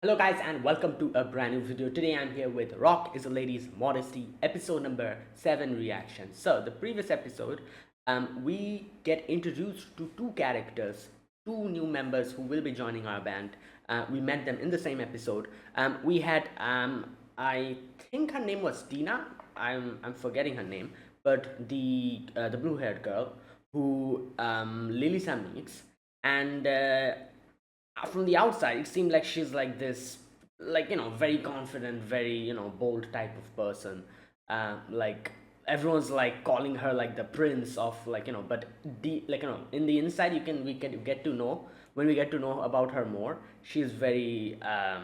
Hello guys and welcome to a brand new video. Today I'm here with Rock is a Lady's Modesty episode number 7 reaction. So the previous episode we get introduced to two characters, two new members who will be joining our band. We met them in the same episode. We had I think her name was Tina. I'm forgetting her name, but the blue haired girl who Lilisa meets and from the outside it seemed like she's like this, like, very confident, very, bold type of person. Like everyone's like calling her like the prince of, like, but like, in the inside we can get to know, when we get to know about her more, she's very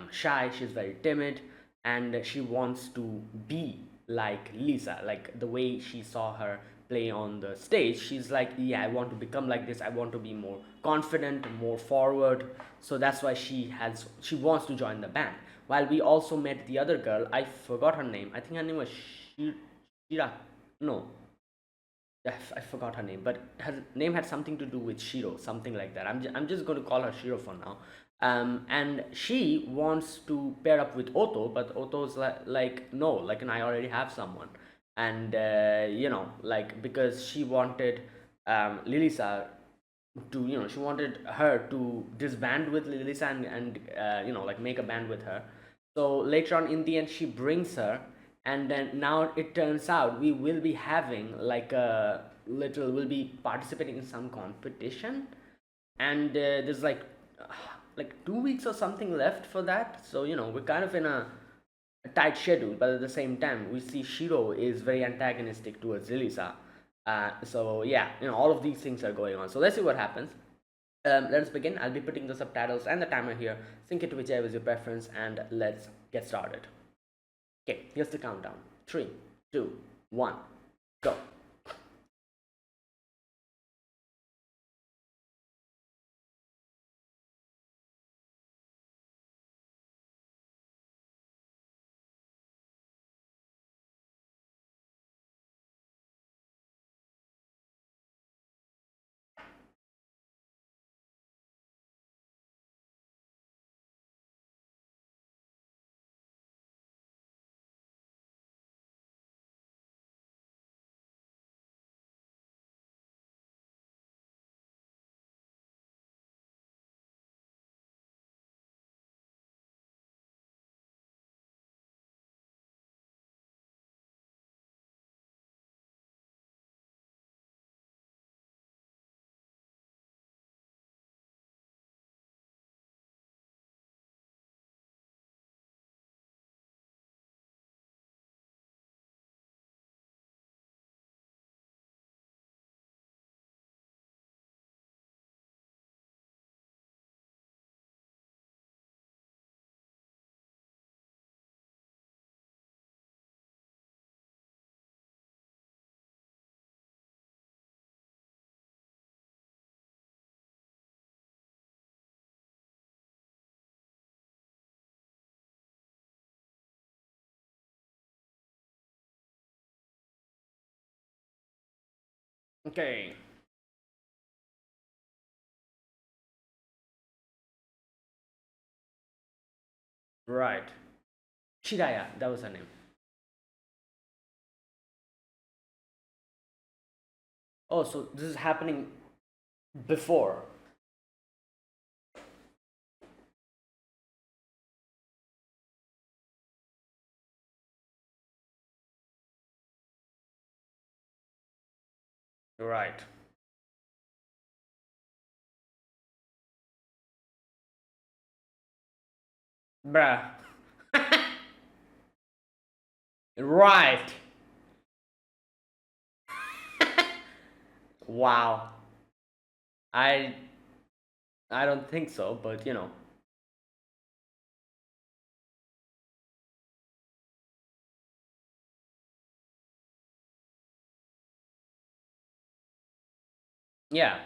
shy, she's very timid, and she wants to be like Lisa, like the way she saw her play on the stage. She's like, yeah, I want to become like this, I want to be more confident, more forward. So that's why she wants to join the band. While we also met the other girl, I forgot her name. I think her name was Shira. No, I forgot her name, but her name had something to do with Shiro, something like that. I'm just going to call her Shiro for now. And she wants to pair up with Otto, but Otto's like no, like, and I already have someone. And, like, because she wanted Lilisa to, she wanted her to disband with Lilisa and like make a band with her. So later on in the end, she brings her, and then now it turns out we will be having like a little, we'll be participating in some competition, and there's like 2 weeks or something left for that. So we're kind of in a tight schedule, but at the same time we see Shiro is very antagonistic towards Lilisa. So yeah, all of these things are going on. So let's see what happens. Let us begin. I'll be putting the subtitles and the timer here. Sync it to whichever is your preference, and let's get started. Okay, here's the countdown. 3, 2, 1, go. Okay, right. Chiraya, that was her name. Oh, so this is happening before. Right. Bruh. Right. Wow. I I don't think so, but yeah.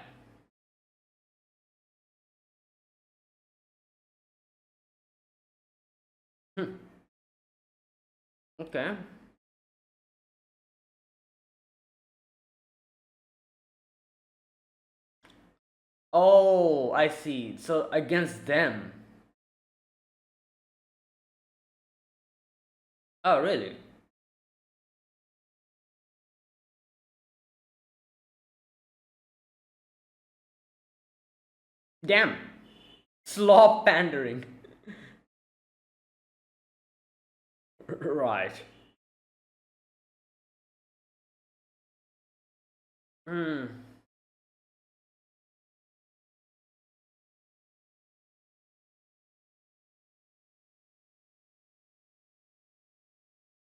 Hmm. Okay. Oh, I see. So against them. Oh, really? Damn. Slop pandering. Right. Hmm.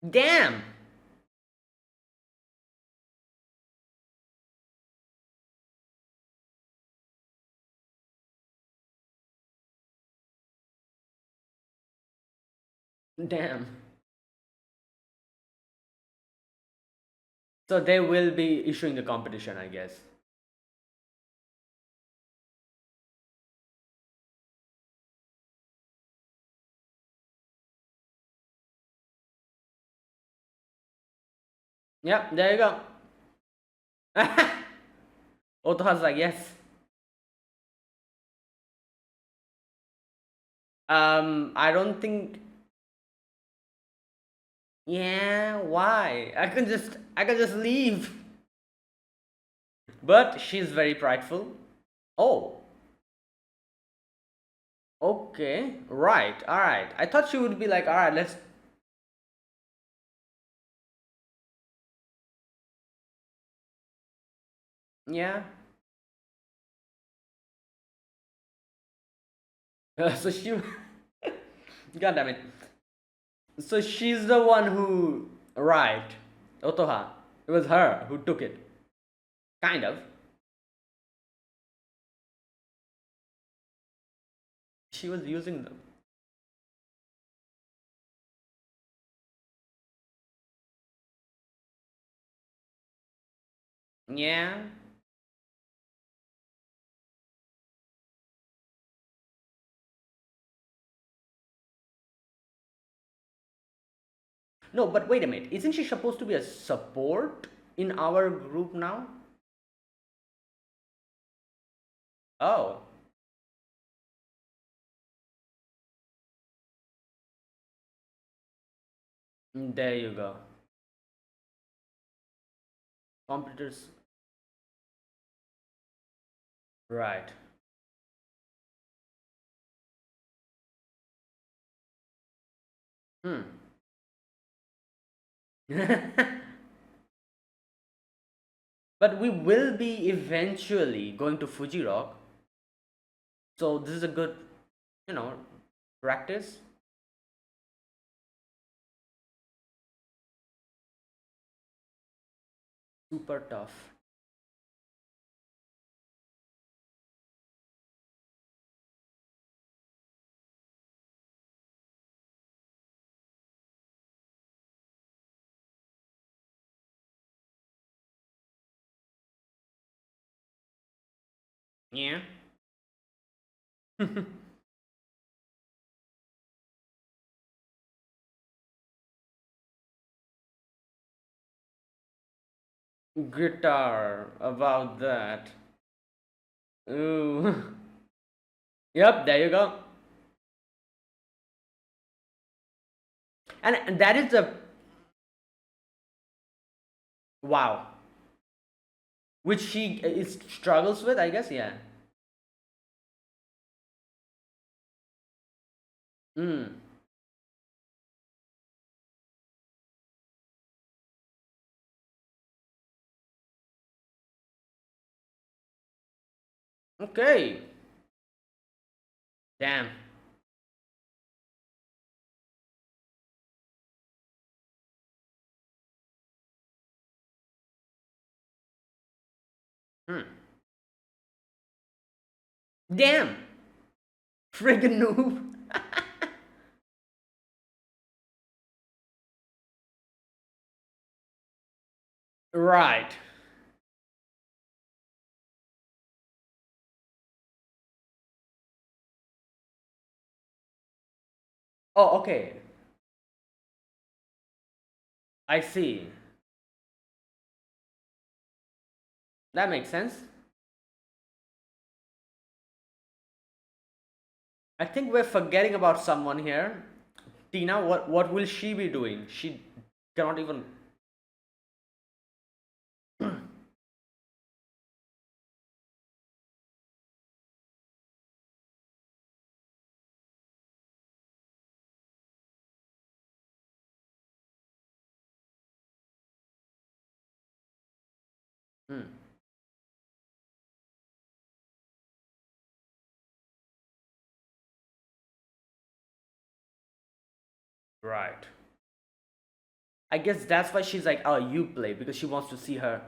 Damn. Damn. So they will be issuing the competition, I guess. Yep, there you go. Otoha's like, yes. I don't think. Yeah, why? I can just leave. But she's very prideful. Oh, okay, right, all right. I thought she would be like, all right, let's. Yeah. So she. God damn it. So she's the one who arrived. Otoha. It was her who took it. Kind of. She was using them. Yeah. No, but wait a minute. Isn't she supposed to be a support in our group now? Oh, there you go. Competitors. Right. Hmm. But we will be eventually going to Fuji Rock. So this is a good, you know, practice. Super tough. Yeah. Guitar about that. Ooh. Yep, there you go. And that is a wow, which she is struggles with, I guess. Yeah. Hmm. Okay. Damn. Hmm. Damn. Friggin' noob. Right. Oh, okay. I see. That makes sense. I think we're forgetting about someone here. Tina, what will she be doing? She cannot even. Hmm. Right. I guess that's why she's like, oh, you play, because she wants to see her.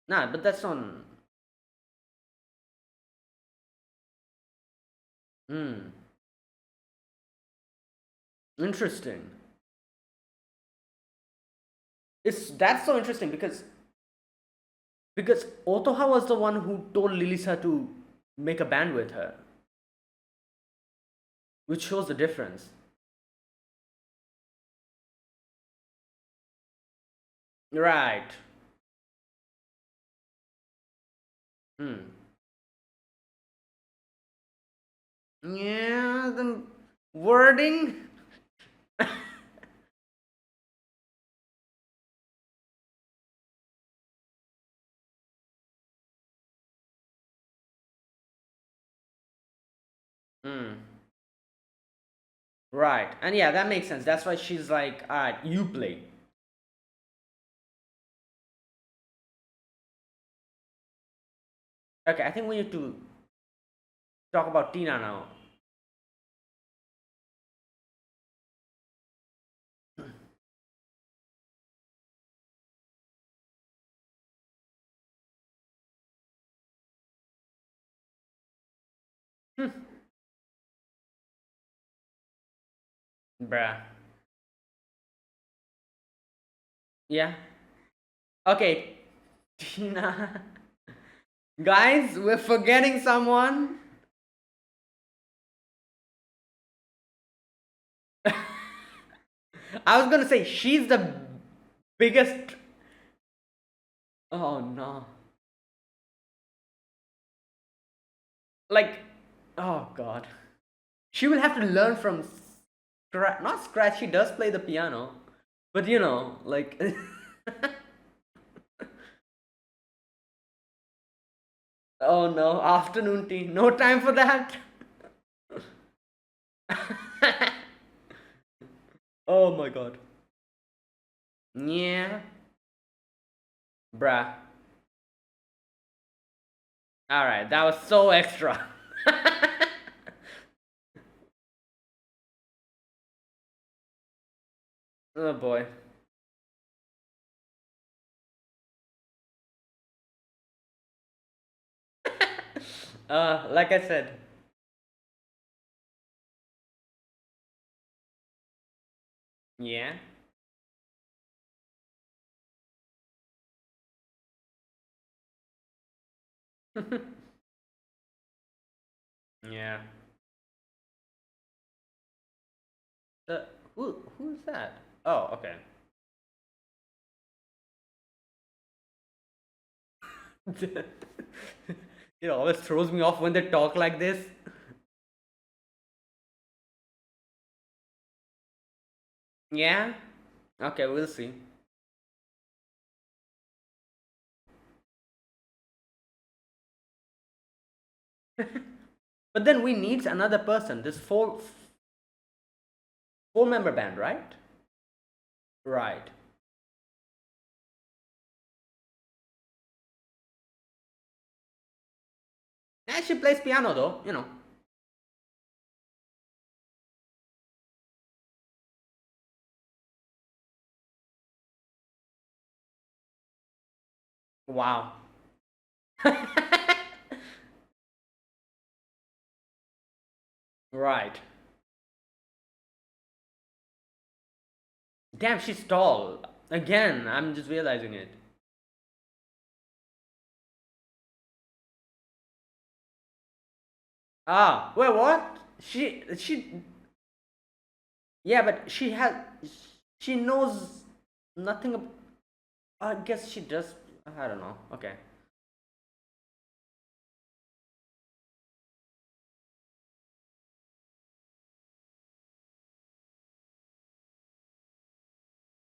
Nah, but that's on. Hmm. Interesting. It's that's so interesting because Otoha was the one who told Lilisa to make a band with her, which shows the difference. Right. Hmm. Yeah, the wording. Hmm. Right. And yeah, that makes sense. That's why she's like, alright, you play. Okay, I think we need to talk about Tina now. Bruh. Yeah. Okay. Tina. Guys, we're forgetting someone. I was gonna say she's the biggest. Oh no. Like, oh god. She will have to learn from scratch. Not scratch, she does play the piano. But you know, like. Oh no, afternoon tea. No time for that. Oh my god. Yeah. Bruh. Alright, that was so extra. Oh boy. Like I said. Yeah. Yeah. The who's that? Oh, okay. It always throws me off when they talk like this. Yeah. Okay, we'll see. But then we need another person. This four member band, right? Right. And she plays piano though, you know. Wow. Right. Damn, she's tall. Again, I'm just realizing it. Ah, wait, what? She yeah, but she knows nothing I guess she does I don't know. Okay.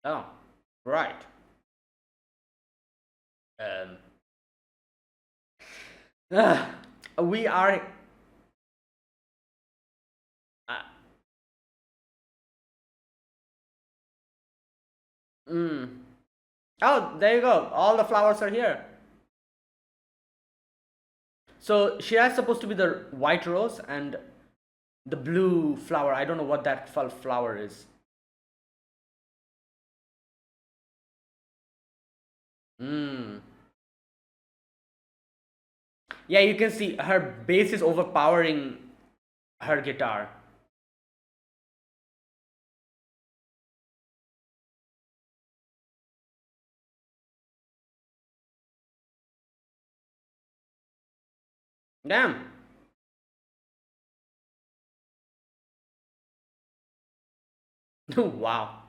Oh, right. Um, we are. Uh, mm. Oh, there you go. All the flowers are here. So she is supposed to be the white rose and the blue flower. I don't know what that flower is. Hmm. Yeah, you can see her bass is overpowering her guitar. Damn. Wow.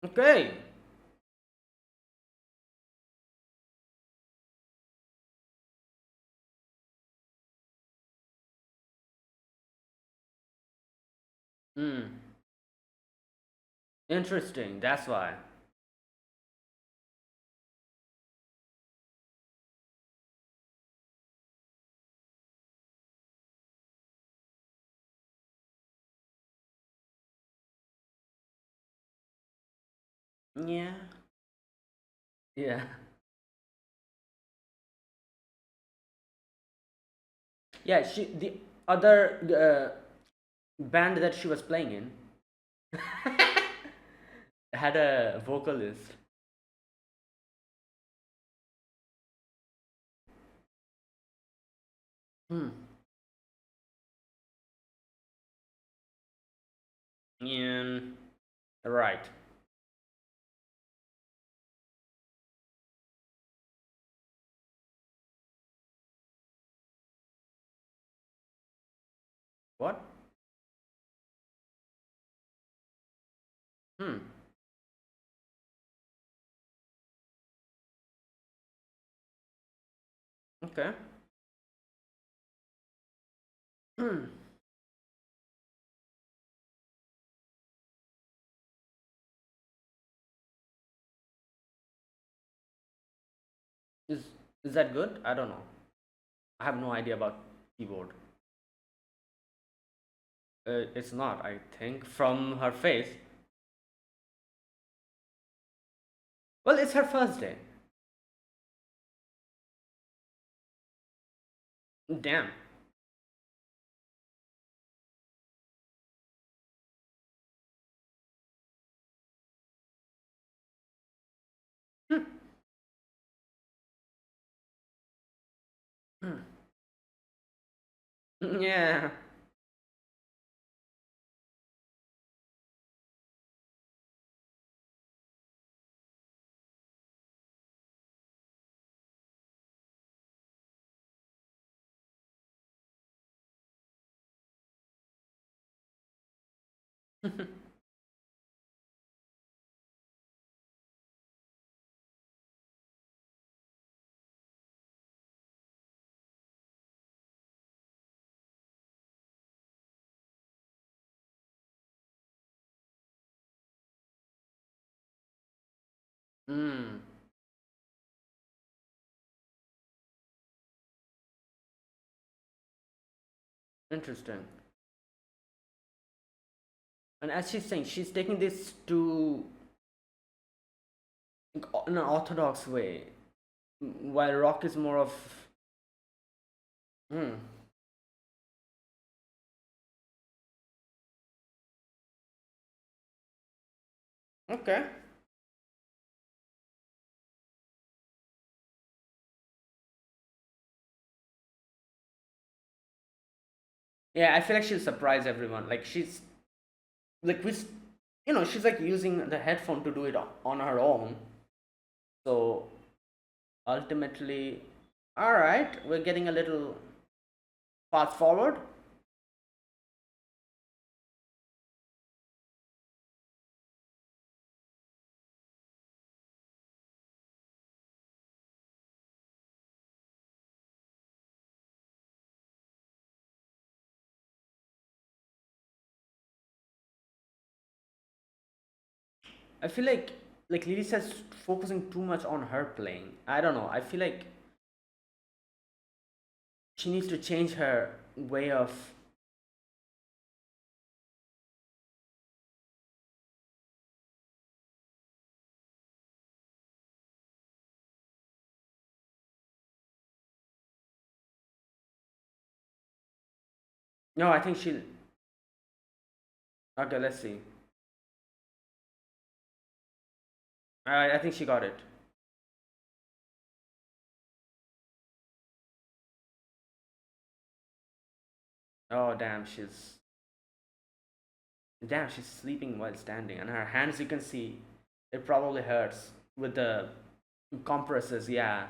Okay. Hmm. Interesting. That's why. Yeah. Yeah. Yeah. The other band that she was playing in had a vocalist. Hmm. Yeah. Right. What? Hmm. Okay. Hmm. Is is that good? I don't know. I have no idea about keyboard. It's not, I think, from her face. Well, it's her first day. Damn. Yeah. Hmm. Interesting. And as she's saying, she's taking this to in an orthodox way, while rock is more of. Hmm. Okay. Yeah, I feel like she'll surprise everyone. Like she's like she's like using the headphone to do it on her own. So ultimately, all right, we're getting a little fast forward. I feel like Lisa's focusing too much on her playing. I don't know. I feel like she needs to change her way of. No, I think she. Okay, let's see. I think she got it. Oh damn, she's sleeping while standing, and her hands, you can see, it probably hurts with the compresses. Yeah.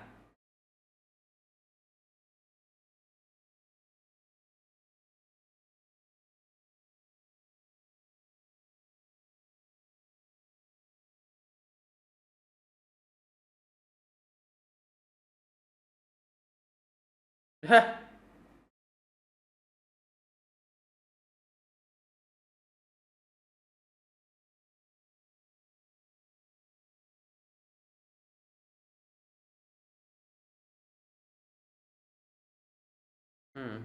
Hmm.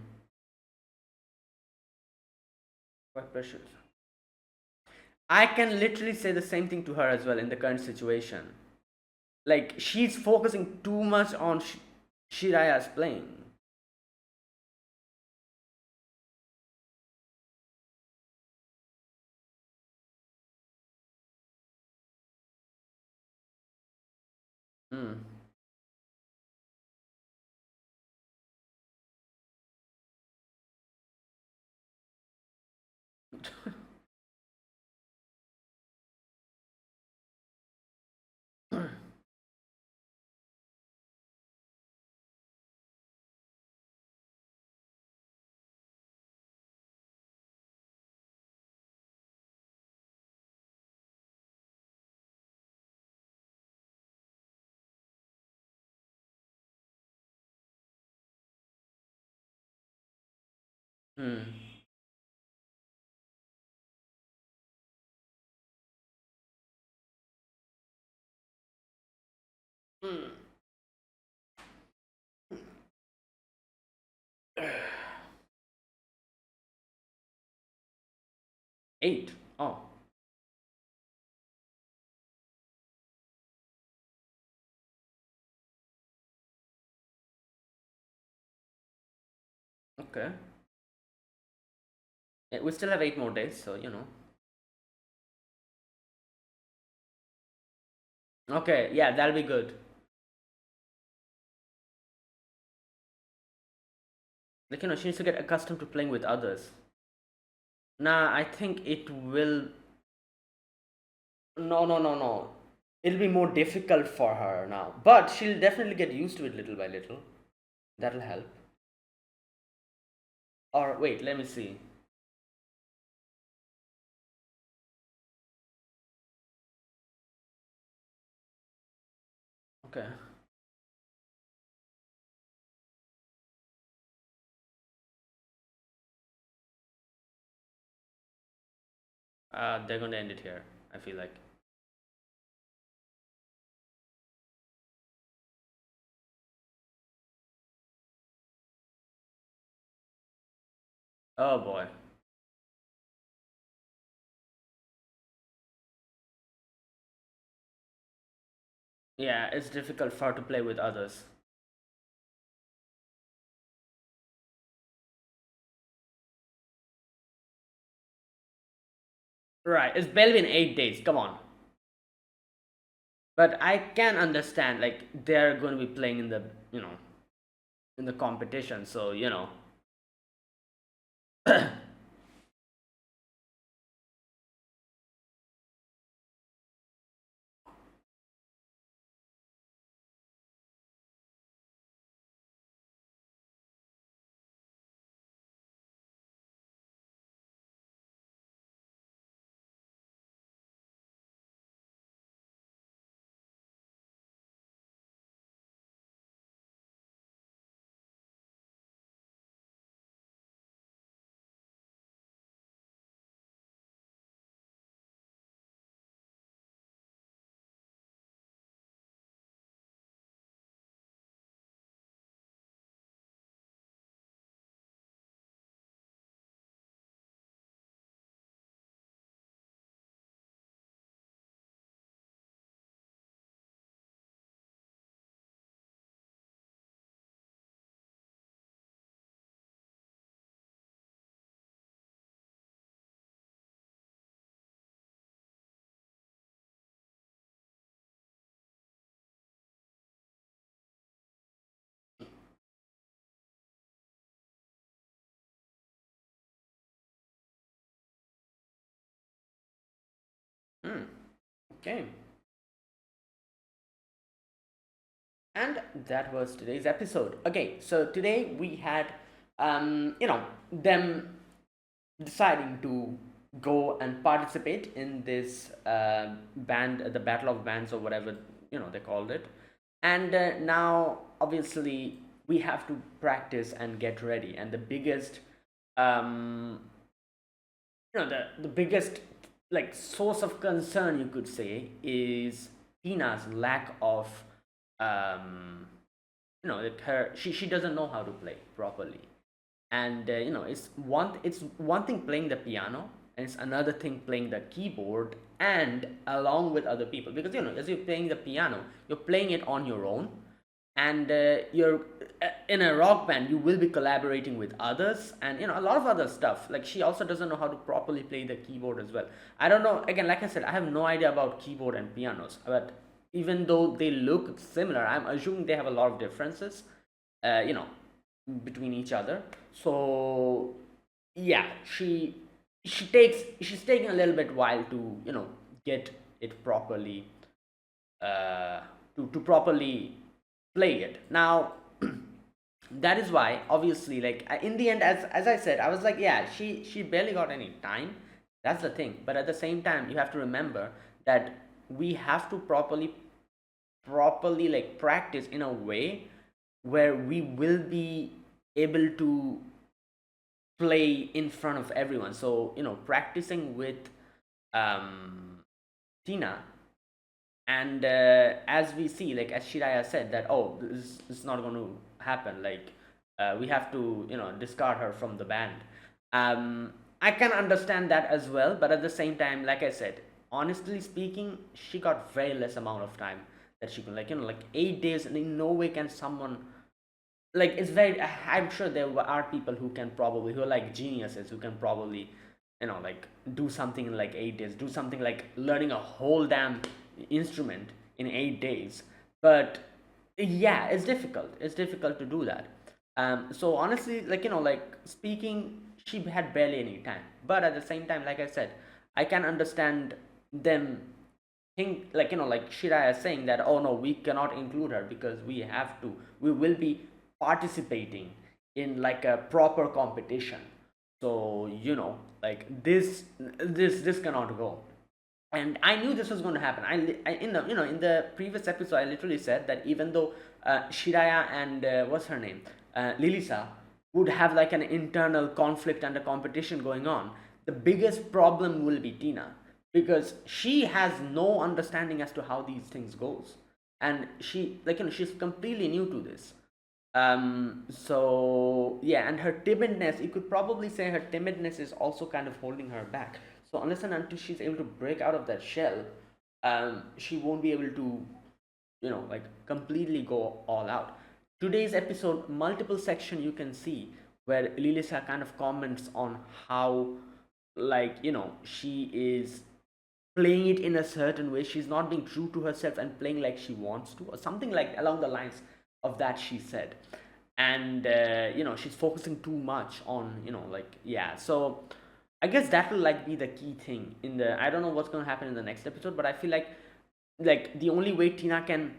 Quite precious. I can literally say the same thing to her as well in the current situation. Like she's focusing too much on Shiraya's playing. Hmm. Hmm. Hmm. 8. Oh, okay. We still have 8 more days, so you know. Okay, yeah, that'll be good. Like, you know, she needs to get accustomed to playing with others. Nah, I think it will. No, no, no, no. It'll be more difficult for her now. But she'll definitely get used to it little by little. That'll help. Or wait, let me see. Okay. They're gonna end it here, I feel like. Oh boy. Yeah, it's difficult for her to play with others. Right, it's barely been 8 days. Come on. But I can understand, like, they're going to be playing in the, you know, in the competition. So, you know. Okay. And that was today's episode. Okay, so today we had, them deciding to go and participate in this band, the Battle of Bands or whatever they called it. And now, obviously, we have to practice and get ready. And the biggest, um, the biggest like source of concern you could say is Tina's lack of um, that her she doesn't know how to play properly. And it's one thing playing the piano, and it's another thing playing the keyboard and along with other people, because as you're playing the piano, you're playing it on your own, and you're in a rock band, you will be collaborating with others, and a lot of other stuff. Like, she also doesn't know how to properly play the keyboard as well. I don't know, again, like I said, I have no idea about keyboard and pianos, but even though they look similar, I'm assuming they have a lot of differences, you know between each other. So yeah, she's taking a little bit while to get it properly, uh, to properly play it. Now that is why, obviously, like, in the end, as I said, I was like, yeah, she barely got any time. That's the thing. But at the same time, you have to remember that we have to properly like practice in a way where we will be able to play in front of everyone. So practicing with um Tina, and as we see, like, as Shiraya said, that, oh, this is not going to happen, like, we have to discard her from the band. I can understand that as well, but at the same time, like I said, honestly speaking, she got very less amount of time that she can, like, like 8 days, and in no way can someone, like, it's very, I'm sure there are people who can probably, who are like geniuses, who can probably like do something in like 8 days, do something like learning a whole damn instrument in 8 days. But yeah, it's difficult to do that. So honestly, like, like, speaking, she had barely any time. But at the same time, like I said, I can understand them think, like, like Shiraya saying that, oh no, we cannot include her because we will be participating in like a proper competition. So like, this cannot go. And I knew this was going to happen. I in the previous episode, I literally said that even though Shiraya and what's her name, Lilisa, would have like an internal conflict and a competition going on, the biggest problem will be Tina, because she has no understanding as to how these things goes, and she, like, she's completely new to this. So yeah, and her timidness, you could probably say her timidness is also kind of holding her back. So unless and until she's able to break out of that shell, she won't be able to like completely go all out. Today's episode, multiple section you can see where Lilisa kind of comments on how, like, she is playing it in a certain way, she's not being true to herself and playing like she wants to, or something like along the lines of that, she said. And she's focusing too much on, like, yeah. So I guess that will like be the key thing in the, I don't know what's going to happen in the next episode, but I feel like the only way Tina can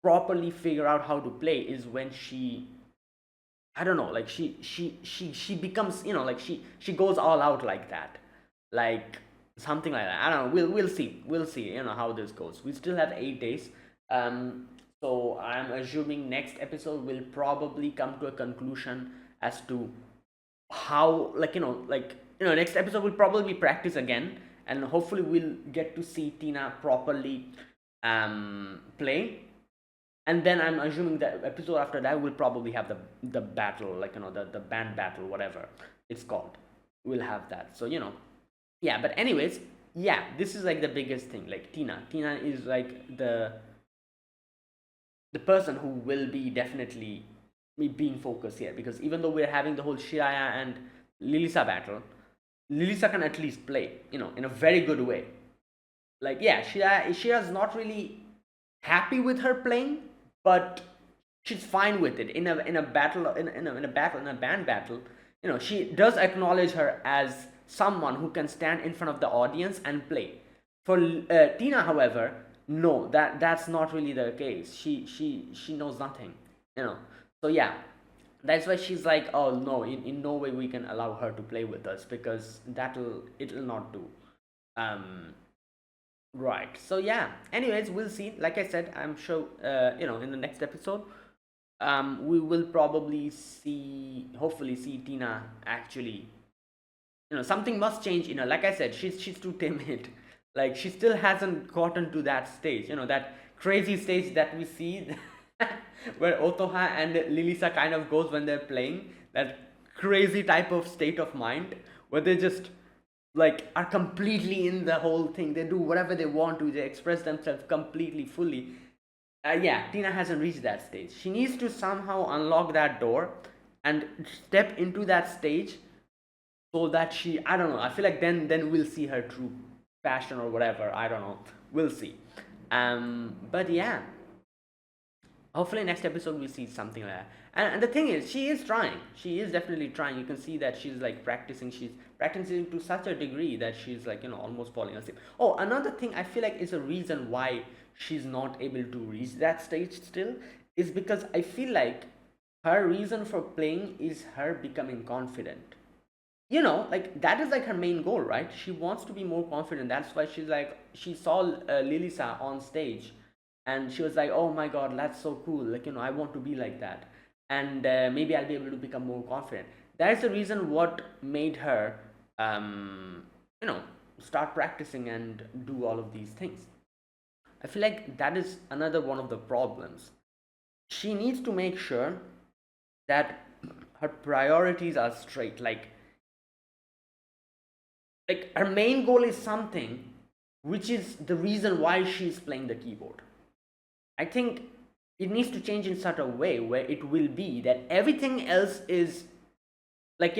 properly figure out how to play is when she, I don't know, like, she becomes, like, she goes all out like that, like something like that. I don't know. We'll see. How this goes. We still have 8 days. So I'm assuming next episode will probably come to a conclusion as to how, like, next episode will probably be practice again, and hopefully we'll get to see Tina properly play. And then I'm assuming that episode after that will probably have the battle, like, the band battle, whatever it's called. We'll have that. So yeah. But anyways, yeah, this is like the biggest thing. Like, Tina is like the person who will be definitely being focused here, because even though we're having the whole Shiraya and Lilisa battle, Lilisa can at least play, in a very good way. Like, yeah, Shiraya's not really happy with her playing, but she's fine with it. In a battle, in a band battle, she does acknowledge her as someone who can stand in front of the audience and play. For Tina, however, no, that's not really the case. She knows nothing, you know. So yeah, that's why she's like, oh no, in no way we can allow her to play with us, because it'll not do. Um, right. So yeah. Anyways, we'll see. Like I said, I'm sure in the next episode, we will probably hopefully see Tina actually, something must change in her. Like I said, she's too timid. Like, she still hasn't gotten to that stage, that crazy stage that we see where Otoha and Lilisa kind of goes when they're playing, that crazy type of state of mind where they just like are completely in the whole thing. They do whatever they want to, they express themselves completely fully. Yeah, Tina hasn't reached that stage. She needs to somehow unlock that door and step into that stage, so that I don't know, I feel like then we'll see her true passion or whatever, I don't know, we'll see. But yeah, hopefully next episode we see something like that. And the thing is, she is definitely trying. You can see that she's practicing to such a degree that she's like, almost falling asleep. Oh, another thing I feel like is a reason why she's not able to reach that stage still, is because I feel like her reason for playing is her becoming confident. Like, that is like her main goal, right? She wants to be more confident. That's why she's like, she saw Lilisa on stage, and she was like, oh my god, that's so cool, like, I want to be like that, and maybe I'll be able to become more confident. That is the reason what made her you know start practicing and do all of these things. I feel like that is another one of the problems. She needs to make sure that her priorities are straight. Like her main goal is something which is the reason why she's playing the keyboard. I think it needs to change in such a way where it will be that everything else is like,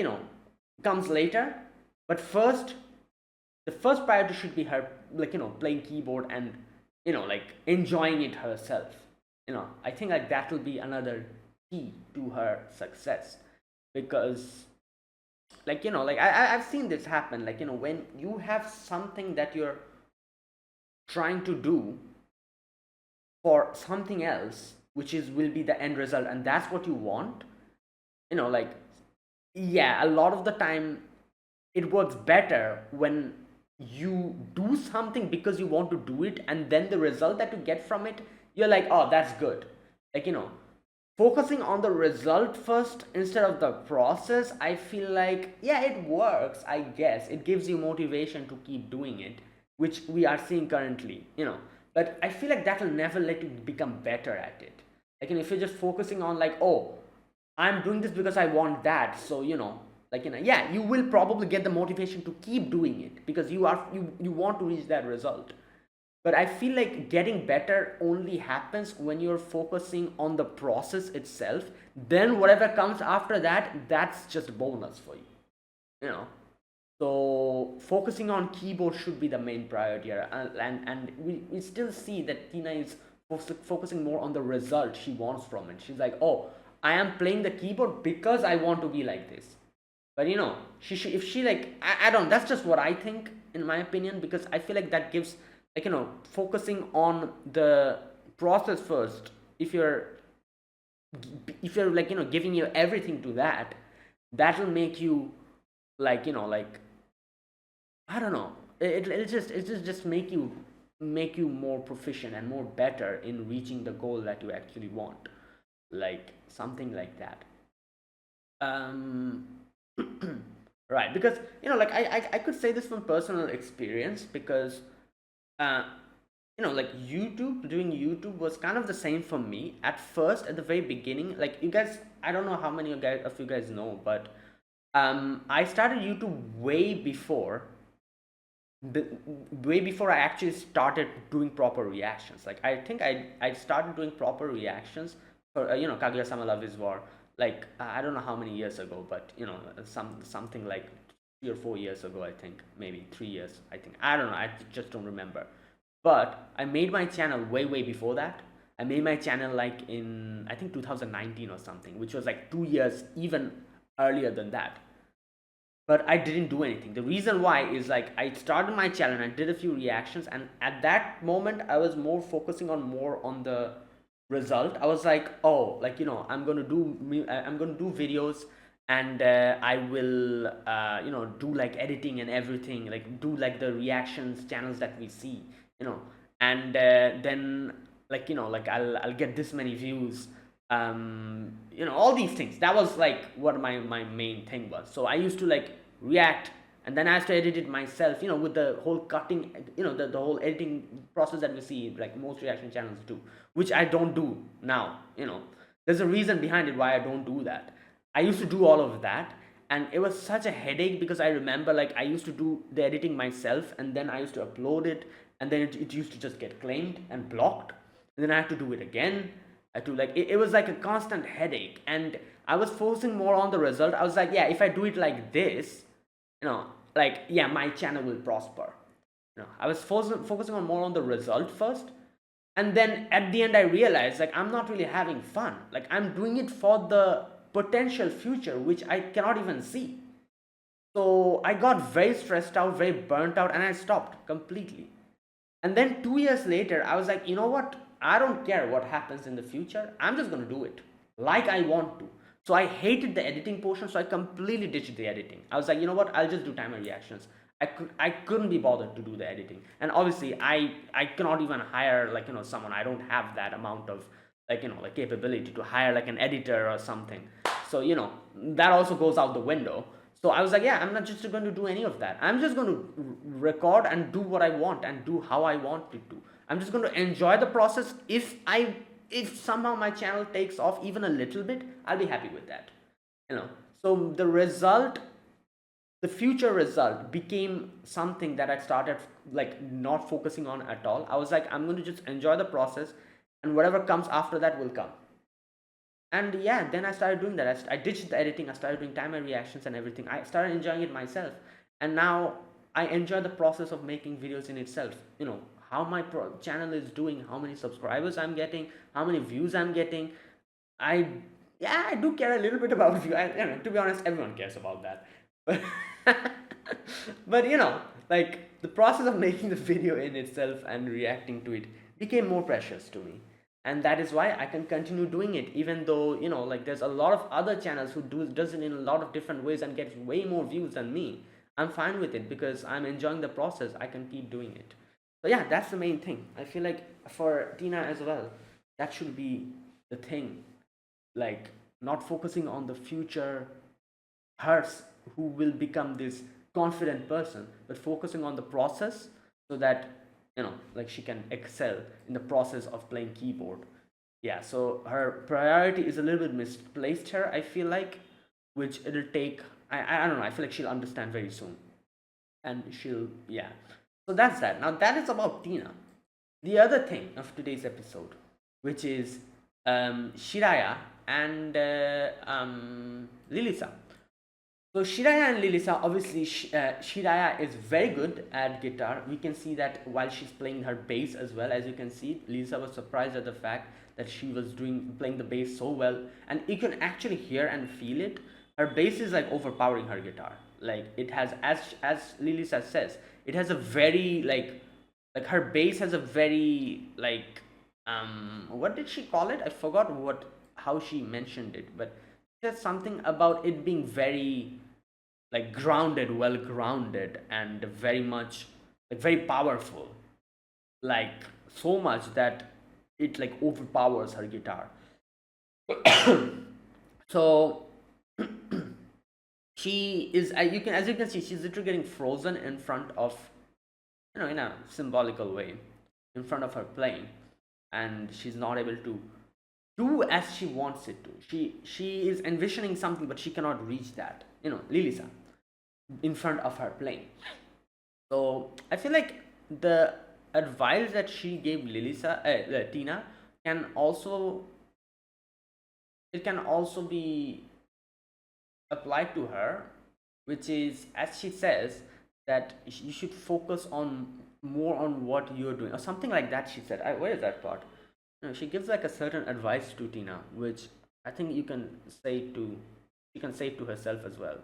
comes later, but first, the first priority should be her, like, playing keyboard and, like, enjoying it herself. I think like that will be another key to her success, because like I've seen this happen, like, when you have something that you're trying to do for something else, which is will be the end result, and that's what you want, like, yeah, a lot of the time it works better when you do something because you want to do it, and then the result that you get from it, you're like, oh, that's good. Like, focusing on the result first instead of the process, I feel like, yeah, it works, I guess. It gives you motivation to keep doing it, which we are seeing currently, but I feel like that will never let you become better at it. Like, if you're just focusing on, like, oh, I'm doing this because I want that, so, like, yeah, you will probably get the motivation to keep doing it because you want to reach that result. But I feel like getting better only happens when you're focusing on the process itself. Then whatever comes after that, that's just bonus for you. You know. So focusing on keyboard should be the main priority here. And we still see that Tina is focusing more on the result she wants from it. She's like, oh, I am playing the keyboard because I want to be like this. But she should, if she like, I don't, that's just what I think in my opinion, because I feel like that gives, like, focusing on the process first. If you're like, giving you everything to that, that will make you like, like, I don't know, it'll just make you more proficient and more better in reaching the goal that you actually want, like something like that. um right, because like I could say this from personal experience, because uh like doing YouTube was kind of the same for me at first, at the very beginning. Like, you guys, I don't know how many of you guys know, but I started YouTube the way before I actually started doing proper reactions. Like, I think I started doing proper reactions for Kaguya-sama Love is War, like, I don't know how many years ago, but something like 3 or 4 years ago, I think, maybe 3 years, I think, I don't know, I just don't remember. But I made my channel way before that. I made my channel like in, I think, 2019 or something, which was like 2 years even earlier than that. but I didn't do anything. The reason why is like I started my channel and I did a few reactions, and at that moment I was more focusing on more on the result. I was like, oh, like, I'm gonna do videos, and I will do like editing and everything, like do like the reactions channels that we see, you know, and then like, like I'll get this many views, all these things. That was like what my main thing was. So I used to like react, and then I have to edit it myself, with the whole cutting, the whole editing process that we see like most reaction channels do, which I don't do now. There's a reason behind it why I don't do that. I used to do all of that, and it was such a headache, because I remember like I used to do the editing myself, and then I used to upload it, and then it used to just get claimed and blocked, and then I had to do it again. I had to like it was like a constant headache, and I was focusing more on the result. I was like, yeah, if I do it like this, like, yeah, my channel will prosper. I was focusing on more on the result first, and then at the end I realized like I'm not really having fun. Like, I'm doing it for the potential future which I cannot even see. So I got very stressed out, very burnt out, and I stopped completely. And then 2 years later, I was like, you know what? I don't care what happens in the future. I'm just going to do it like I want to. So I hated the editing portion, so I completely ditched the editing. I was like, you know what? I'll just do timer reactions. I couldn't be bothered to do the editing. And obviously, I cannot even hire like, someone. I don't have that amount of like, like capability to hire like an editor or something. So, that also goes out the window. So I was like, yeah, I'm not just going to do any of that. I'm just going to record and do what I want and do how I want it to. I'm just going to enjoy the process. If somehow my channel takes off even a little bit, I'll be happy with that. So the future result became something that I started like not focusing on at all. I was like, I'm going to just enjoy the process, and whatever comes after that will come. And yeah, then I started doing that. I ditched the editing. I started doing timer reactions and everything. I started enjoying it myself, and now I enjoy the process of making videos in itself. How my channel is doing, how many subscribers I'm getting, how many views I'm getting. I Yeah, I do care a little bit about view. To be honest, everyone cares about that. But but like the process of making the video in itself and reacting to it became more precious to me, and that is why I can continue doing it, even though like there's a lot of other channels who does it in a lot of different ways and gets way more views than me. I'm fine with it because I'm enjoying the process. I can keep doing it. So yeah, that's the main thing. I feel like for Tina as well, that should be the thing. Like, not focusing on the future hers, who will become this confident person, but focusing on the process, so that like she can excel in the process of playing keyboard. Yeah, so her priority is a little bit misplaced here, I feel like, which it'll take. I don't know, I feel like she'll understand very soon, and she'll, yeah. So that's that. Now that is about Tina. The other thing of today's episode, which is Shiraya and Lilisa. So Shiraya and Lilisa, obviously, Shiraya is very good at guitar. We can see that while she's playing her bass as well. As you can see, Lilisa was surprised at the fact that she was playing the bass so well, and you can actually hear and feel it. Her bass is like overpowering her guitar. Like, it has, as Lilisa says, it has a very like her bass has a very like what did she call it? I forgot how she mentioned it, but there's something about it being very like grounded, well grounded, and very much like very powerful, like so much that it like overpowers her guitar. So she is, as you can see, she's literally getting frozen in front of, in a symbolical way, in front of her playing, and she's not able to do as she wants it to. She is envisioning something, but she cannot reach that. Lilisa, in front of her playing. So I feel like the advice that she gave Tina can also be applied to her, which is, as she says, that you should focus on more on what you're doing, or something like that. She said, where is that part? She gives like a certain advice to Tina, which I think she can say to herself as well.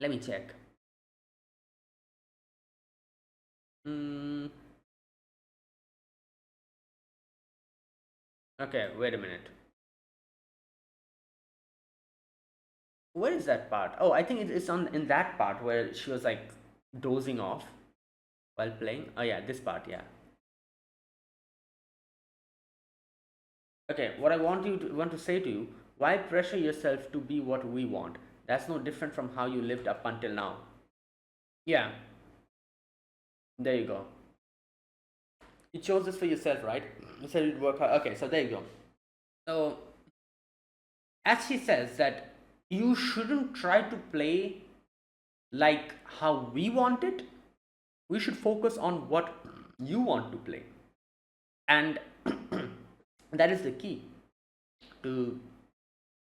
Let me check. Mm, okay, wait a minute. Where is that part? Oh, I think it's on in that part where she was like dozing off while playing. Oh yeah, this part, yeah. Okay, what I want to say to you, why pressure yourself to be what we want? That's no different from how you lived up until now. Yeah, there you go. You chose this for yourself, right? You said it'd work hard. Okay, so there you go. So as she says that you shouldn't try to play like how we want it. We should focus on what you want to play, and that is the key to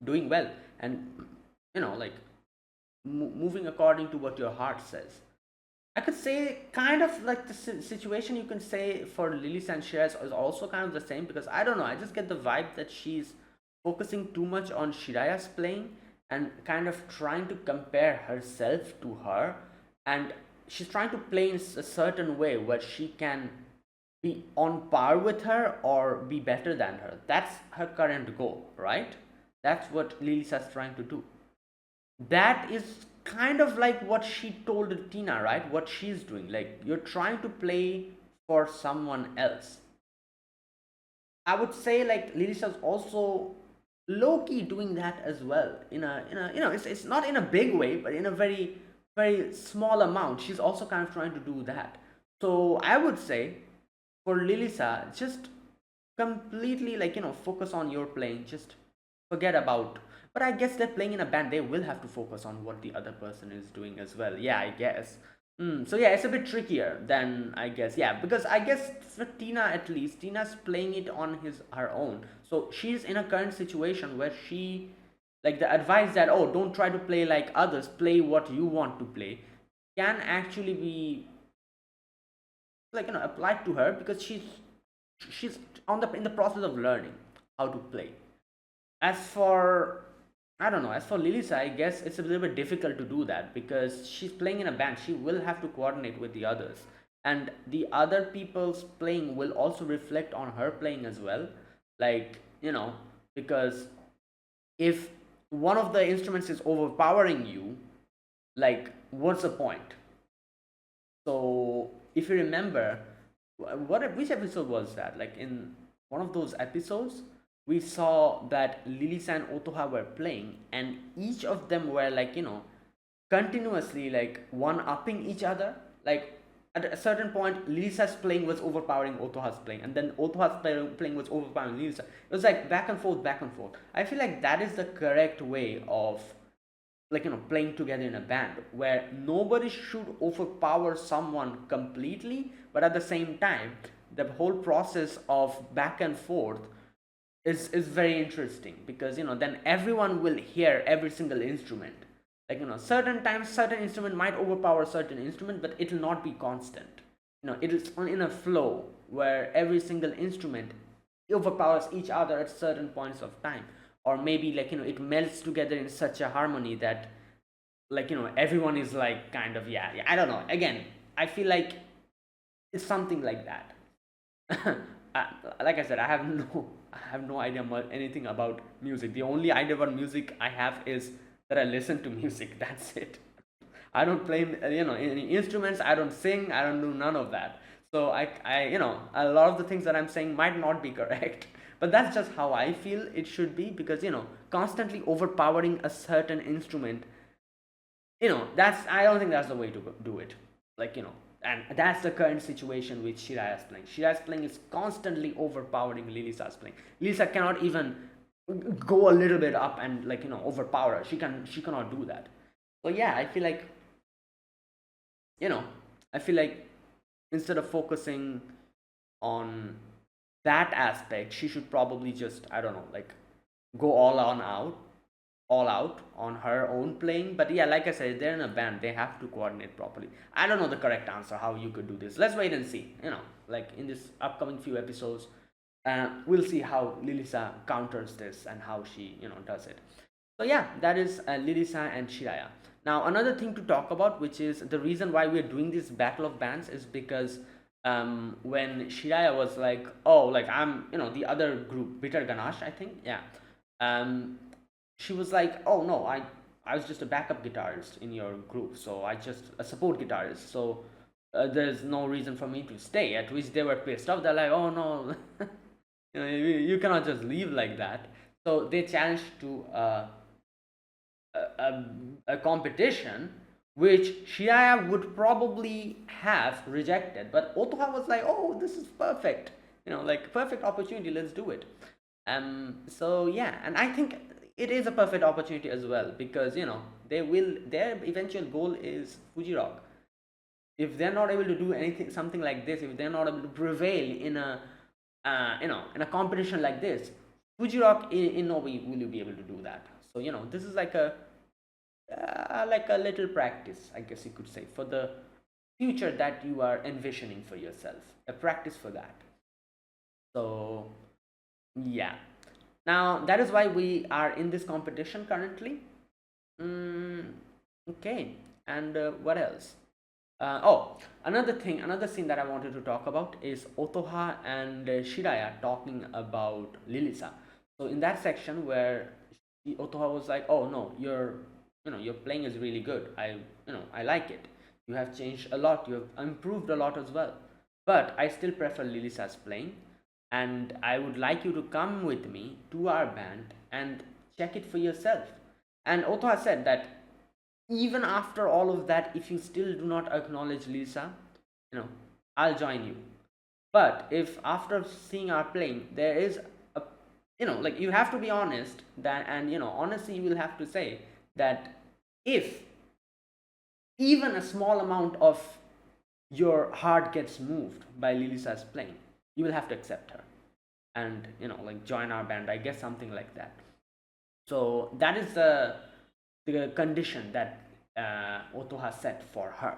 doing well, and like moving according to what your heart says. I could say kind of like the situation you can say for Lily Sanchez is also kind of the same, because I don't know, I just get the vibe that she's focusing too much on Shiraya's playing and kind of trying to compare herself to her, and she's trying to play in a certain way where she can be on par with her or be better than her. That's her current goal, right? That's what Lisa's trying to do. That is kind of like what she told Tina, right? What she's doing. Like, you're trying to play for someone else. I would say like Lisa's also low key doing that as well. It's not in a big way, but in a very very small amount. She's also kind of trying to do that. So I would say for Lilisa, just completely like focus on your playing. Just forget about. But I guess they're playing in a band. They will have to focus on what the other person is doing as well. Yeah, I guess. So yeah, it's a bit trickier than I guess. Yeah, because I guess for Tina at least, Tina's playing it on her own. So she's in a current situation where she, like, the advice that, oh, don't try to play like others, play what you want to play, can actually be like applied to her, because she's in the process of learning how to play. As for, I don't know, as for Lilisa, I guess it's a little bit difficult to do that because she's playing in a band. She will have to coordinate with the others, and the other people's playing will also reflect on her playing as well. Like, because if one of the instruments is overpowering you, like, what's the point? So if you remember, which episode was that? Like, in one of those episodes, we saw that Lilisa and Otoha were playing, and each of them were like continuously like one upping each other. Like, at a certain point, Lilisa's playing was overpowering Otoha's playing, and then Otoha's playing was overpowering Lilisa. It was like back and forth, back and forth. I feel like that is the correct way of like playing together in a band, where nobody should overpower someone completely, but at the same time the whole process of back and forth is very interesting, because then everyone will hear every single instrument. Like, certain times certain instrument might overpower certain instrument, but it will not be constant. It is in a flow where every single instrument overpowers each other at certain points of time, or maybe like it melts together in such a harmony that like everyone is like kind of, yeah, I don't know, again, I feel like it's something like that. uh, like I said, I have no idea anything about music. The only idea about music I have is that I listen to music. That's it. I don't play any instruments. I don't sing. I don't do none of that. So a lot of the things that I'm saying might not be correct, but that's just how I feel it should be, because constantly overpowering a certain instrument, that's, I don't think that's the way to do it. Like, and that's the current situation with Shiraya's playing. Shiraya's playing is constantly overpowering Lilisa's playing. Lisa cannot even go a little bit up and like overpower her. She cannot do that. So yeah, you know I feel like instead of focusing on that aspect, she should probably just, I don't know, like, go all out on her own playing. But yeah, like I said, they're in a band, they have to coordinate properly. I don't know the correct answer how you could do this. Let's wait and see. Like, in this upcoming few episodes, we'll see how Lilisa counters this and how she does it. So yeah, that is Lilisa and Shiraya. Now, another thing to talk about, which is the reason why we're doing this battle of bands, is because when Shiraya was like, oh, like I'm, the other group, Bitter Ganache, I think, yeah. Um, she was like, oh no, I was just a backup guitarist in your group, so I just a support guitarist, so there's no reason for me to stay. At which they were pissed off. They're like, oh no, you cannot just leave like that. So they challenged to a, a competition which Shiraya would probably have rejected. But Otoha was like, oh, this is perfect. Like perfect opportunity, let's do it. So yeah, and I think it is a perfect opportunity as well, because their eventual goal is Fuji Rock. If they're not able to do anything, something like this, if they're not able to prevail in a in a competition like this, Fuji Rock in no way will you be able to do that. So this is like a little practice, I guess you could say, for the future that you are envisioning for yourself. A practice for that. So yeah. Now that is why we are in this competition currently. Okay. And what else? Oh, another scene that I wanted to talk about is Otoha and Shiraya talking about Lilisa. So in that section where Otoha was like, "Oh no, your playing is really good. I like it. You have changed a lot. You have improved a lot as well. But I still prefer Lilisa's playing, and I would like you to come with me to our band and check it for yourself." And Otoha said that even after all of that, if you still do not acknowledge Lisa, I'll join you. But if after seeing our playing there is a, like, you have to be honest, that, and honestly you will have to say that if even a small amount of your heart gets moved by Lilisa's playing, you will have to accept her and like join our band, I guess, something like that. So that is the condition that Otoha set for her.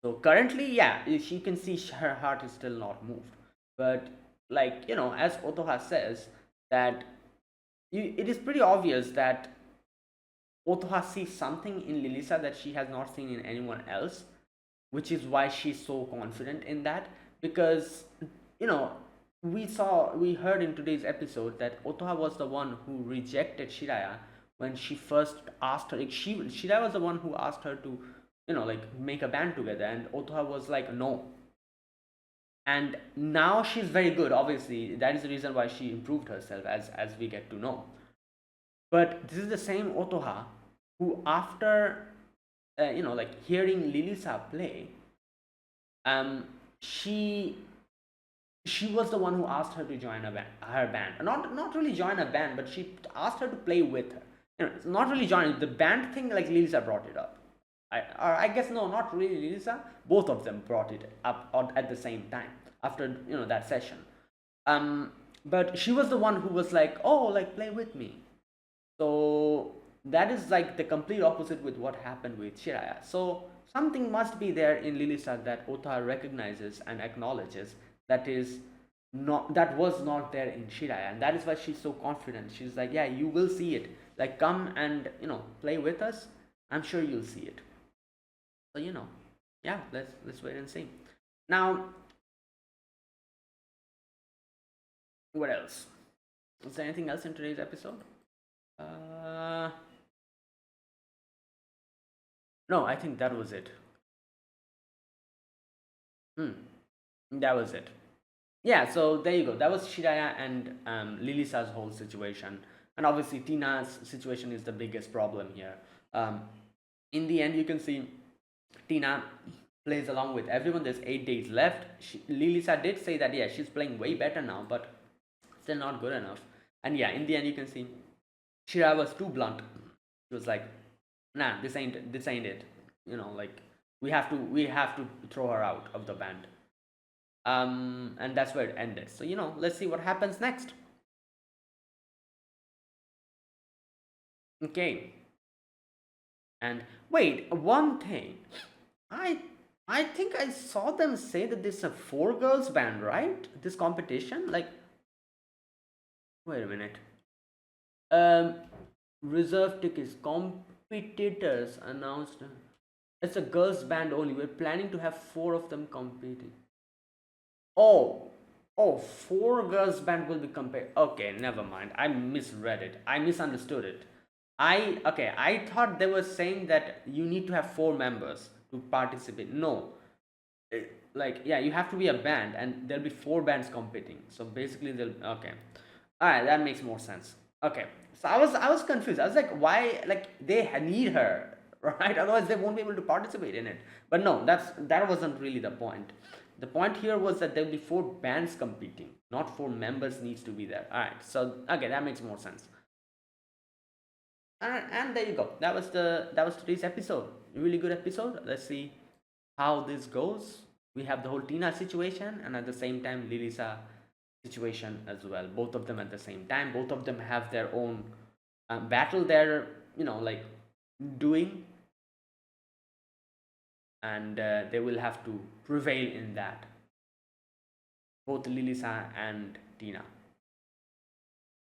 So currently, yeah, she can see her heart is still not moved. But like, as Otoha says, that it is pretty obvious that Otoha sees something in Lilisa that she has not seen in anyone else, which is why she's so confident in that. Because, you know, we heard in today's episode that Otoha was the one who rejected Shiraya when she first asked her. Shiraya was the one who asked her to, like make a band together, and Otoha was like, no. And now she's very good. Obviously, that is the reason why she improved herself, as we get to know. But this is the same Otoha who, after like hearing Lilisa play, um, she she was the one who asked her to join her band. Not really join a band, but she asked her to play with her. It's not really joining the band thing. Like Lilisa brought it up. I guess no, not really Lilisa. Both of them brought it up at the same time after that session. But she was the one who was like, oh, like play with me. So that is like the complete opposite with what happened with Shiraya. So something must be there in Lilisa that Ota recognizes and acknowledges that was not there in Shiraya, and that is why she's so confident. She's like, yeah, you will see it. Like, come and play with us. I'm sure you'll see it. So yeah, let's wait and see. Now, what else? Is there anything else in today's episode? No, I think that was it. That was it. Yeah, so there you go. That was Shiraya and Lilisa's whole situation. And obviously, Tina's situation is the biggest problem here. In the end, you can see Tina plays along with everyone. There's 8 days left. Lilisa did say that, yeah, she's playing way better now, but still not good enough. And yeah, in the end, you can see Shira was too blunt. She was like, nah, this ain't it. Like we have to throw her out of the band. And that's where it ended. So let's see what happens next. Okay. And wait, one thing. I think I saw them say that this is a 4 girls band, right? This competition, like, wait a minute. Um, Reserve tickets Competitors announced. It's a girls band only. We're planning to have four of them competing. Oh, oh, four girls band will be compared. Okay, never mind. I misread it. I misunderstood it. I thought they were saying that you need to have four members to participate. No, like yeah, you have to be a band, and there'll be four bands competing. So basically, they'll okay. All right, that makes more sense. Okay, so I was confused. I was like, why? Like need her, right? Otherwise, they won't be able to participate in it. But no, that wasn't really the point. The point here was that there'll be four bands competing, not four members needs to be there. All right, so okay, that makes more sense. And there you go. That was today's episode. Really good episode. Let's see how this goes. We have the whole Tina situation, and at the same time Lilisa situation as well. Both of them at the same time. Both of them have their own battle they're like doing, and they will have to prevail in that. Both Lilisa and Tina.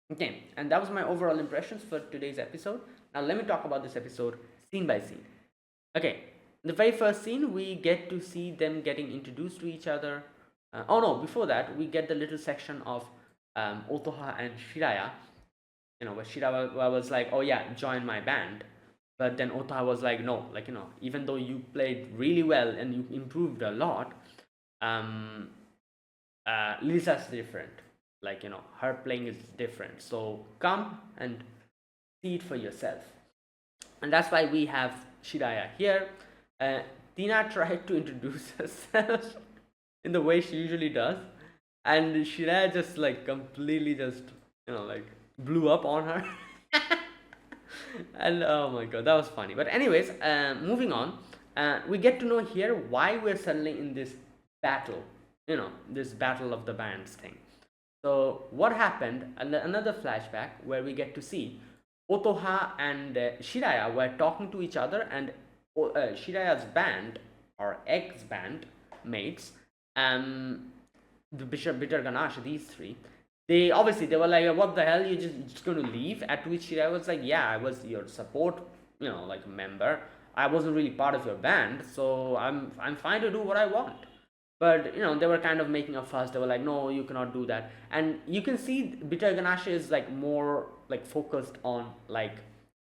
Okay, and that was my overall impressions for today's episode. Now let me talk about this episode scene by scene. Okay, the very first scene, we get to see them getting introduced to each other. Oh no, before that, we get the little section of Otoha and Shiraya. Where Shiraya was like, "Oh yeah, join my band," but then Otoha was like, "No, like even though you played really well and you improved a lot, um, Lisa's different. Like her playing is different. So come and see it for yourself." And that's why we have Shiraya here. Uh, Tina tried to introduce herself in the way she usually does, and Shiraya just like completely just like blew up on her. And oh my god, that was funny. But anyways, moving on, we get to know here why we're suddenly in this battle. This battle of the bands thing. So what happened? Another flashback where we get to see Otoha and Shiraya were talking to each other, and Shiraya's band or ex-band mates, the Bitter Ganache, these three, they were like, "What the hell? You just going to leave?" At which Shiraya was like, "Yeah, I was your support, like member. I wasn't really part of your band, so I'm fine to do what I want." But they were kind of making a fuss. They were like, "No, you cannot do that." And you can see Bitter Ganache is like more like focused on like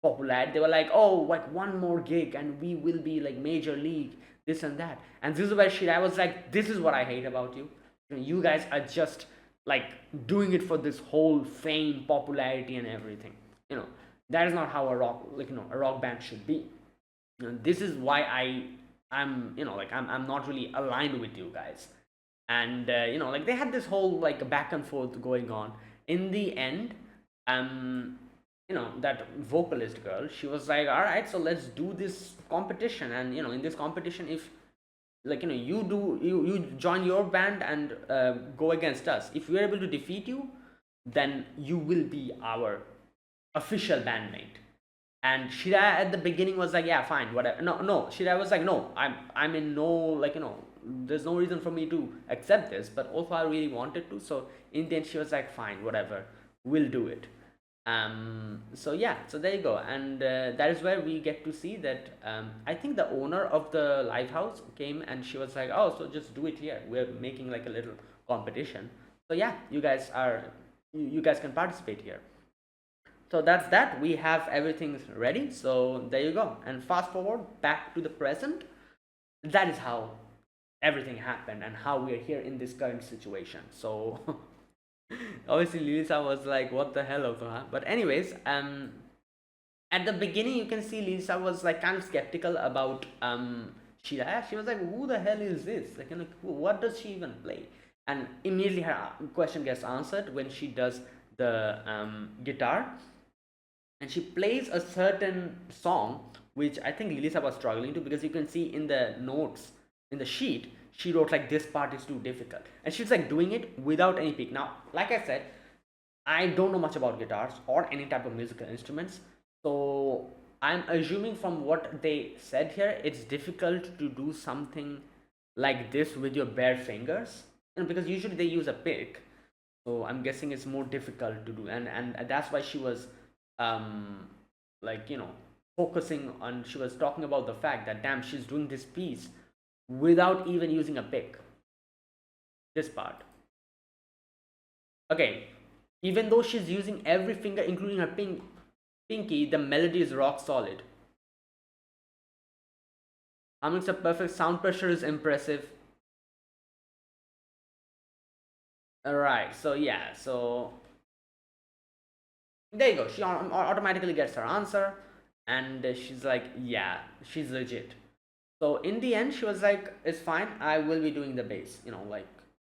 popularity. They were like, "Oh, like one more gig and we will be like major league, this and that." And this is where Shirai was like, "This is what I hate about you. You guys are just like doing it for this whole fame, popularity, and everything. That is not how a rock a rock band should be. This is why I'm like I'm not really aligned with you guys." And like they had this whole like back and forth going on. In the end, that vocalist girl, she was like, "All right, so let's do this competition." And in this competition, if like you join your band and go against us, if we're able to defeat you, then you will be our official bandmate. And Shira at the beginning was like, "Yeah, fine, whatever." No, Shira was like, "No, I'm in no like there's no reason for me to accept this." But also I really wanted to, so in the end she was like, "Fine, whatever, we'll do it." So yeah, so there you go. And that is where we get to see that I think the owner of the live house came, and she was like, "Oh, so just do it here, we're making like a little competition, so yeah, you guys can participate here." So that's that. We have everything ready. So there you go. And fast forward back to the present. That is how everything happened and how we are here in this current situation. So obviously Lisa was like, "What the hell, Otoha?" But anyways, at the beginning you can see Lisa was like kind of skeptical about Shiraya. She was like, "Who the hell is this? Like, what does she even play?" And immediately her question gets answered when she does the guitar, and she plays a certain song which I think Lisa was struggling to, because you can see in the notes in the sheet she wrote like, "This part is too difficult," and she's like doing it without any pick. Now, like I said, I don't know much about guitars or any type of musical instruments, so I'm assuming from what they said here, it's difficult to do something like this with your bare fingers, because usually they use a pick. So I'm guessing it's more difficult to do, and that's why she was like focusing on, she was talking about the fact that damn, she's doing this piece without even using a pick. This part. Okay, even though she's using every finger, including her pinky, the melody is rock solid. Harmonics are perfect, sound pressure is impressive. Alright, so yeah, so there you go. She automatically gets her answer, and she's like, yeah, she's legit. So in the end, she was like, it's fine, I will be doing the bass. Like,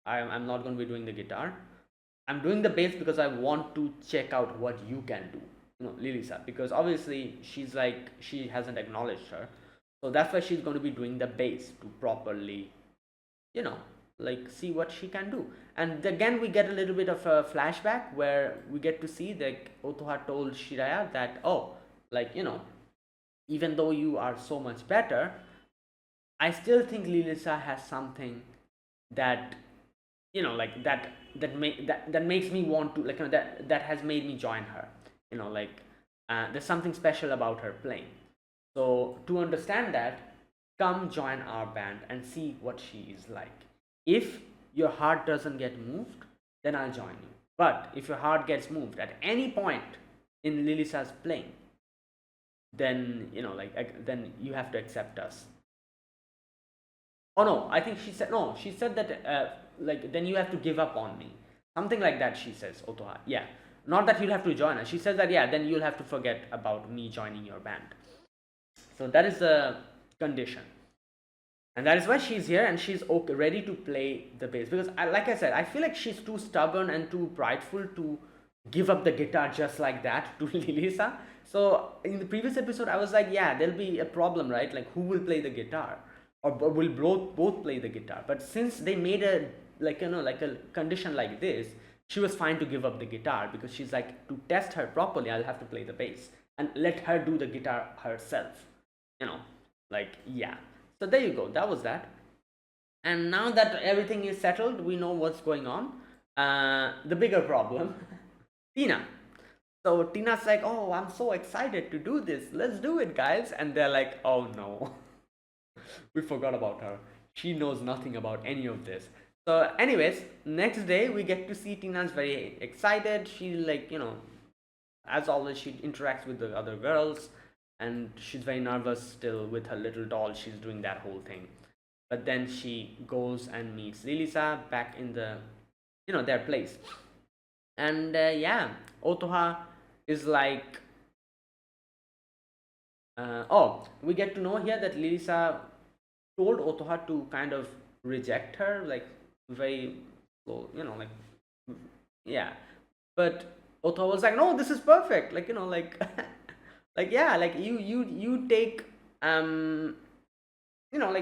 I'm not going to be doing the guitar. I'm doing the bass because I want to check out what you can do, Lilisa, because obviously she's like, she hasn't acknowledged her. So that's why she's going to be doing the bass to properly, like, see what she can do. And again, we get a little bit of a flashback where we get to see that Otoha told Shiraya that, oh, like, even though you are so much better, I still think Lilisa has something that, like, that makes me want to, like, that has made me join her. Like, there's something special about her playing. So to understand that, come join our band and see what she is like. If your heart doesn't get moved, then I'll join you. But if your heart gets moved at any point in Lilisa's playing, then, then you have to accept us. Oh no, I think she said, no, she said that, like, then you have to give up on me. Something like that, she says, Otoha. Yeah. Not that you'll have to join us. She says that, yeah, then you'll have to forget about me joining your band. So that is the condition. And that is why she's here, and she's okay, ready to play the bass. Because, like I said, I feel like she's too stubborn and too prideful to give up the guitar just like that to Lilisa. So in the previous episode, I was like, yeah, there'll be a problem, right? Like, who will play the guitar? Or will both play the guitar? But since they made a, like, like a condition like this, she was fine to give up the guitar, because she's like, to test her properly, I'll have to play the bass and let her do the guitar herself. Like, yeah. So there you go, that was that. And now that everything is settled, we know what's going on. The bigger problem, Tina. So Tina's like, oh, I'm so excited to do this. Let's do it, guys. And they're like, oh no, we forgot about her. She knows nothing about any of this. So anyways, next day we get to see Tina's very excited. She, like, as always, she interacts with the other girls. And she's very nervous still with her little doll. She's doing that whole thing. But then she goes and meets Lilisa back in the, their place. And yeah, Otoha is like, oh, we get to know here that Lilisa told Otoha to kind of reject her, like, very slow, like, yeah. But Otoha was like, no, this is perfect. Like, like, like, yeah, like, you take, like,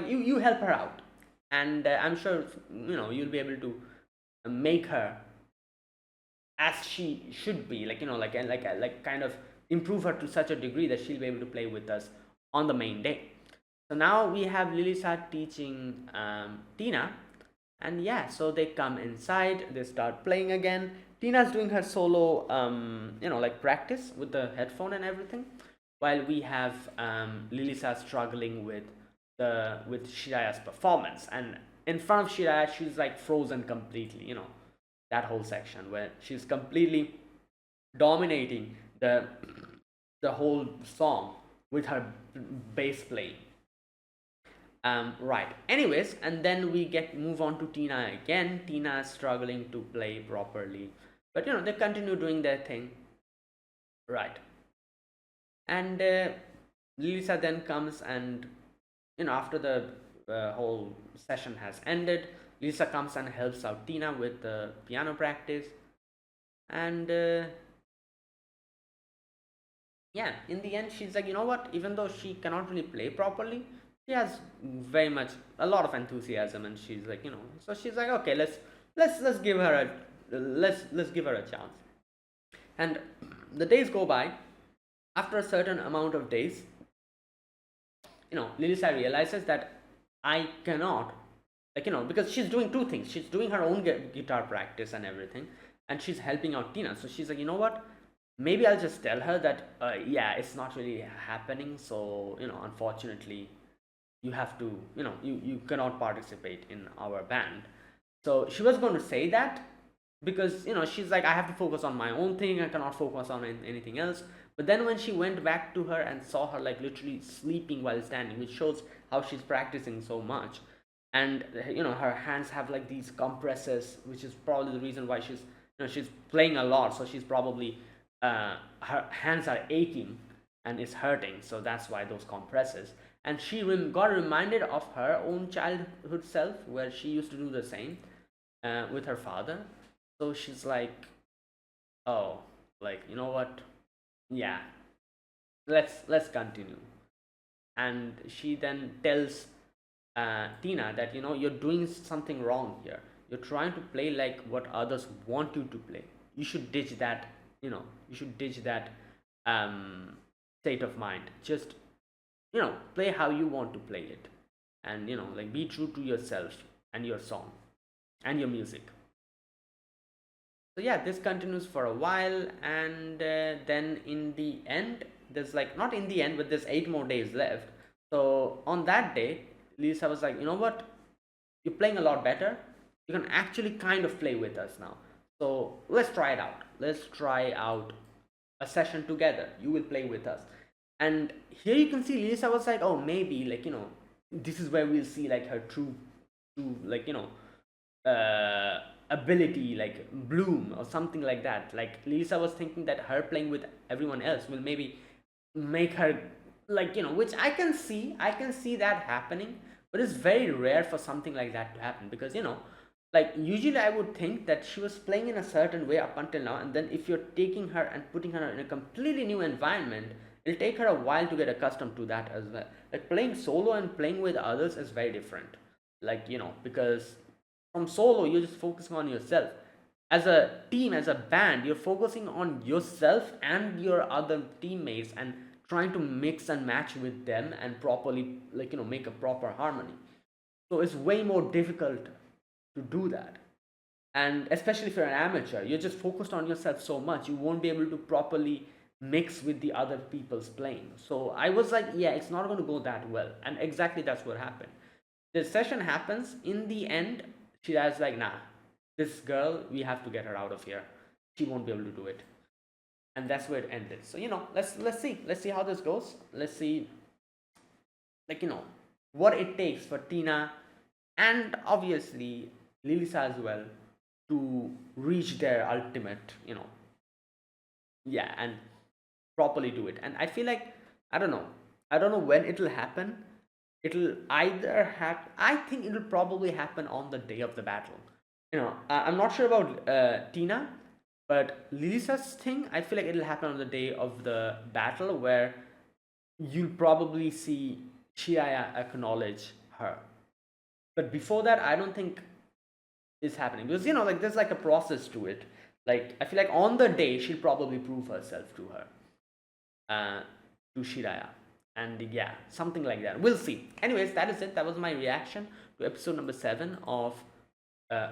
you help her out, and I'm sure, you'll be able to make her as she should be, like, like kind of improve her to such a degree that she'll be able to play with us on the main day. So now we have Lilisa teaching Tina, and yeah, so they come inside, they start playing again. Tina's doing her solo, like, practice with the headphone and everything, while we have Lilisa struggling with Shiraya's performance. And in front of Shiraya, she's like frozen completely, that whole section where she's completely dominating the whole song with her bass playing. Right. Anyways, and then we move on to Tina again. Tina is struggling to play properly, but they continue doing their thing. Right. And Lilisa then comes and, after the whole session has ended, Lisa comes and helps out Tina with the piano practice. And yeah, in the end, she's like, you know what? Even though she cannot really play properly, she has a lot of enthusiasm, and she's like, so she's like, okay, let's give her a chance. And the days go by. After a certain amount of days, Lilisa realizes that I cannot, like, because she's doing two things. She's doing her own guitar practice and everything, and she's helping out Tina. So she's like, you know what? maybe I'll just tell her that yeah, it's not really happening, so unfortunately you have to, you cannot participate in our band. So she was going to say that, because she's like, I have to focus on my own thing, I cannot focus on anything else. But then when she went back to her and saw her like literally sleeping while standing, which shows how she's practicing so much, and her hands have like these compresses, which is probably the reason why she's playing a lot, so she's probably her hands are aching and it's hurting, so that's why those compresses. And she got reminded of her own childhood self, where she used to do the same with her father. So she's like, oh, like, you know what, yeah, let's continue. And she then tells Tina that, you're doing something wrong here. You're trying to play like what others want you to play. You should ditch that. You should ditch that state of mind. Just play how you want to play it, and like be true to yourself and your song and your music. So yeah, this continues for a while, and then in the end, there's like, not in the end, but there's 8 more days left. So on that day, Lisa was like, you know what, you're playing a lot better, you can actually kind of play with us now, so let's try it out. Let's try out a session together, you will play with us. And here you can see Lisa was like, oh, maybe, like, this is where we'll see like her true like, ability, like bloom or something like that. Like Lisa was thinking that her playing with everyone else will maybe make her, like, which I can see that happening. But it's very rare for something like that to happen, because like usually I would think that she was playing in a certain way up until now, and then if you're taking her and putting her in a completely new environment, it'll take her a while to get accustomed to that as well. Like playing solo and playing with others is very different. Like, because from solo you're just focusing on yourself. As a team, as a band, you're focusing on yourself and your other teammates, and trying to mix and match with them and properly, like, make a proper harmony. So it's way more difficult to do that. And especially if you're an amateur, you're just focused on yourself so much, you won't be able to properly mix with the other people's playing. So I was like, yeah, it's not going to go that well. And exactly that's what happened. The session happens. In the end, she has like, nah, this girl, we have to get her out of here, she won't be able to do it. And that's where it ended. So let's see how this goes. Let's see, like, what it takes for Tina, and obviously Lilisa as well, to reach their ultimate, yeah, and properly do it. And I feel like, I don't know when it'll happen. It'll either happen, I think it'll probably happen on the day of the battle. I'm not sure about Tina, but Lisa's thing, I feel like it'll happen on the day of the battle, where you'll probably see Shiraya acknowledge her. But before that, I don't think it's happening, because like there's like a process to it. Like I feel like on the day she'll probably prove herself to her, uh, to Shiraya, and yeah, something like that. We'll see. Anyways, that is it. That was my reaction to episode number 7 of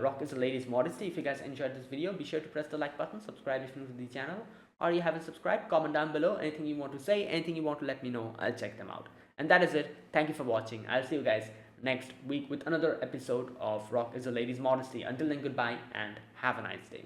Rock is a Lady's Modesty. If you guys enjoyed this video, be sure to press the like button, subscribe if you're new to the channel, or you haven't subscribed. Comment down below anything you want to say, anything you want to let me know. I'll check them out. And that is it. Thank you for watching. I'll see you guys next week with another episode of Rock is a Lady's Modesty. Until then, goodbye and have a nice day.